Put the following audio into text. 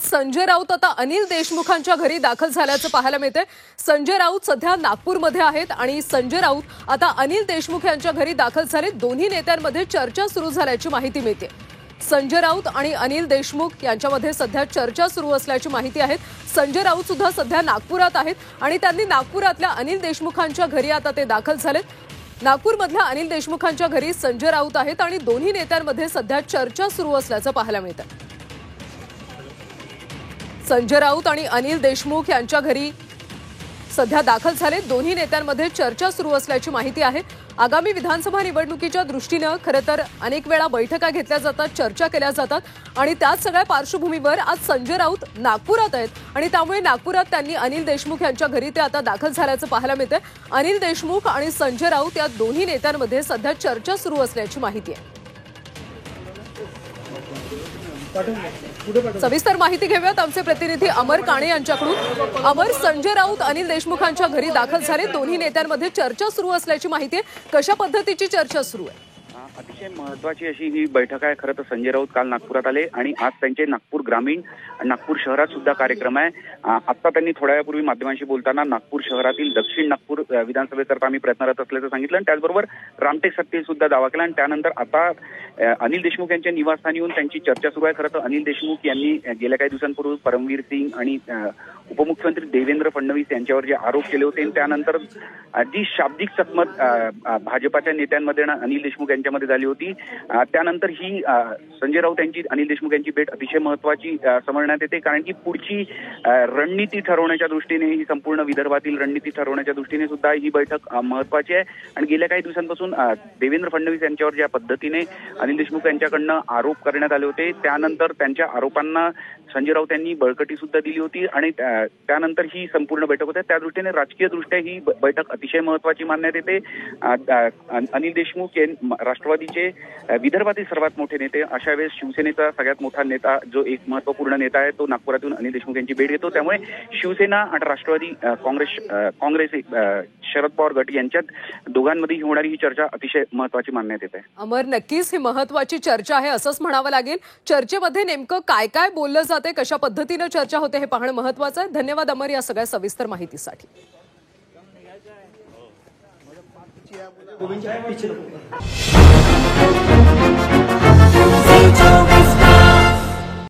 संजय राऊत आता अनिल देशमुखांच्या घरी दाखल झाल्याचं पाहायला मिळतंय। संजय राऊत सध्या नागपूरमध्ये आहेत आणि संजय राऊत आता अनिल देशमुख यांच्या घरी दाखल झाले। दोन्ही नेत्यांमध्ये चर्चा सुरू झाल्याची माहिती मिळते। संजय राऊत आणि अनिल देशमुख यांच्यामध्ये सध्या चर्चा सुरू असल्याची माहिती आहे। संजय राऊत सुद्धा सध्या नागपुरात आहेत आणि त्यांनी नागपुरातल्या अनिल देशमुखांच्या घरी आता ते दाखल झालेत। नागपूरमधल्या अनिल देशमुखांच्या घरी संजय राऊत आहेत आणि दोन्ही नेत्यांमध्ये सध्या चर्चा सुरू असल्याचं पाहायला मिळतं। संजय राऊत आणि अनिल देशमुख यांच्या घरी सध्या दाखल झाले। दोन्ही नेत्यांमध्ये चर्चा सुरू असल्याची माहिती आहे। आगामी विधानसभा निवडणुकीच्या दृष्टीने खरं तर अनेक वेळा बैठका घेतल्या जातात, चर्चा केल्या जातात आणि त्याच सगळ्या पार्श्वभूमीवर आज संजय राऊत नागपुरात आहेत आणि त्यामुळे नागपुरात त्यांनी अनिल देशमुख यांच्या घरी ते आता दाखल झाल्याचं पाहायला मिळतंय। अनिल देशमुख आणि संजय राऊत या दोन्ही नेत्यांमध्ये सध्या चर्चा सुरू असल्याची माहिती आहे। सविस्तर माहिती घेऊयात आमचे प्रतिनिधी अमर काणे यांच्याकडून। अमर, संजय राऊत अनिल देशमुखांच्या घरी दाखल झाले। दोन्ही नेत्यांमध्ये चर्चा सुरू असल्याची माहिती आहे। कशा पद्धतीची चर्चा सुरू आहे? अतिशय महत्वाची अशी ही बैठक आहे। खरं तर संजय राऊत काल नागपुरात आले आणि आज त्यांचे नागपूर ग्रामीण नागपूर शहरात सुद्धा कार्यक्रम आहे। आता त्यांनी थोड्या वेळापूर्वी माध्यमांशी बोलताना नागपूर शहरातील दक्षिण नागपूर विधानसभेकरता आम्ही प्रयत्नरत असल्याचं सांगितलं आणि त्याचबरोबर रामटेक सत्तेत सुद्धा दावा केला आणि त्यानंतर आता अनिल देशमुख यांच्या निवासस्थानी येऊन त्यांची चर्चा सुरू आहे। खरं तर अनिल देशमुख यांनी गेल्या काही दिवसांपूर्वी परमवीर सिंग आणि उपमुख्यमंत्री देवेंद्र फडणवीस यांच्यावर जे आरोप केले होते त्यानंतर जी शाब्दिक चकमक भाजपाच्या नेत्यांमध्ये अनिल देशमुख यांच्यामध्ये झाली होती, त्यानंतर ही संजय राऊत यांची अनिल देशमुख यांची भेट अतिशय महत्वाची समजण्यात येते, कारण की पुढची रणनीती ठरवण्याच्या दृष्टीने, ही संपूर्ण विदर्भातील रणनीती ठरवण्याच्या दृष्टीने सुद्धा ही बैठक महत्वाची आहे। आणि गेल्या काही दिवसांपासून देवेंद्र फडणवीस यांच्यावर ज्या पद्धतीने अनिल देशमुख यांच्याकडनं आरोप करण्यात आले होते त्यानंतर त्यांच्या आरोपांना संजय राऊत यांनी बळकटी सुद्धा दिली होती आणि त्यानंतर ही संपूर्ण बैठक होते। त्या दृष्टीने राजकीय दृष्ट्या ही बैठक अतिशय महत्वाची मानण्यात येते। अनिल देशमुख राष्ट्रवादीचे विदर्भातील सर्वात मोठे नेते, अशा वेळेस शिवसेनेचा सगळ्यात मोठा नेता जो एक महत्वपूर्ण नेता आहे तो नागपुरातून अनिल देशमुख यांची भेट घेतो। त्यामुळे शिवसेना आणि राष्ट्रवादी काँग्रेस शरद पवार गट यांच्यात दोघांमध्ये होणारी ही चर्चा अतिशय महत्वाची मानण्यात येते। अमर, नक्कीच ही महत्वाची चर्चा आहे असंच म्हणावं लागेल। चर्चेमध्ये नेमकं काय काय बोललं जाते, कशा पद्धतीने चर्चा होते हे पाहणं महत्वाचं आहे। धन्यवाद अमर या सगळ्या सविस्तर माहितीसाठी। गोविंद